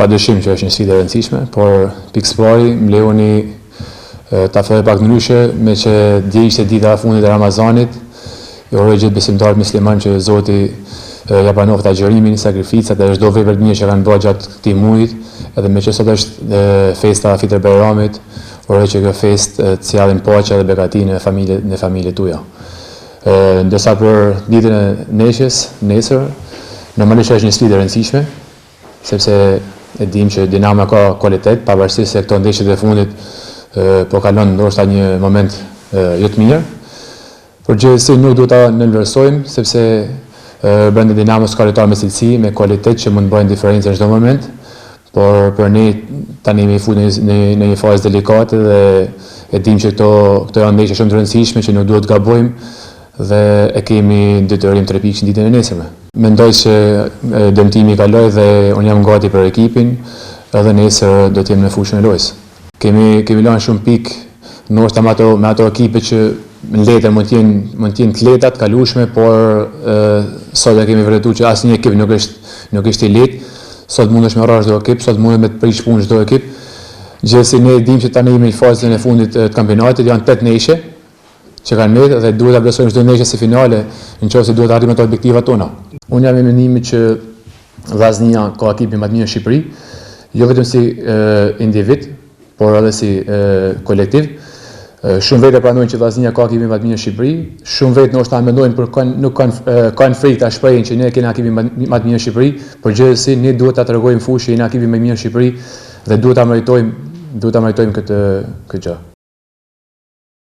Padyshim që është një sfidë e rëndësishme, por pikë pari më lejoni ta filloj pak ndryshe me që dje ishte dita e fundit e Ramazanit. I uroj gjithë besimtarët musliman që Zoti ja pranoftë agjërimin, sakrificat e çdo vepër të mirë që kanë bërë gjatë këtij muajit, edhe me që sot është festa Fitr Bajramit, uroj që kjo festë të sjallin paqe dhe begati në familjet tuaja. Ndërsa për ditën e nesër, normalisht është një sfidë e rëndësishme, sepse e dim që Dinamo ka kualitet, pavarësisht se këto ndeshjet e fundit po kalon ndoshta një moment jo të mirë. Por gjithsesi nuk duhet ta nënvlerësojmë, sepse brenda Dinamos ka lojtarë me cilësi, me kualitet që mund të bëjnë diferencë në çdo moment. Por për ne tani jemi futur në një fazë delikate dhe e dim që këto janë ndeshje shumë të rëndësishme që nuk duhet të gabojmë dhe e kemi detyrim të rrepikshëm ditën e nesërme. Mendoj që dëmtimi kaloi dhe unë jam gati për ekipin, edhe nesër do të jem në fushën e lojës. Kemi lënë shumë pikë, ndoshta me ato ekipe që në letër mund të jenë të lehta të kalueshme, por sot e kemi vërtetuar që asnjë ekip nuk është i lehtë. Sot mundesh me rrah çdo ekip, sot mundet me të prish punë çdo ekip. Gjithsesi ne dimë që tani jemi në fazën e fundit të kampionatit, janë 8 ndeshje që kanë mbetur dhe duhet ta vlerësojmë çdo ndeshje si finale, nëse duhet të arrijmë ato objektivat tona. Unë jam i mendimit që Vllaznia ka ekipin më të mirë në Shqipëri, jo vetëm si individ, por edhe si kolektiv. Shumë vetë pranojnë që Vllaznia ka ekipin më të mirë në Shqipëri, shumë vetë ndoshta mendojnë por nuk kanë frikë ta shprehin që ne kemi ekipin më të mirë në Shqipëri, por gjithsesi ne duhet ta tregojmë fushë që jemi ekipin më të mirë në Shqipëri dhe duhet ta meritojmë këtë gjë.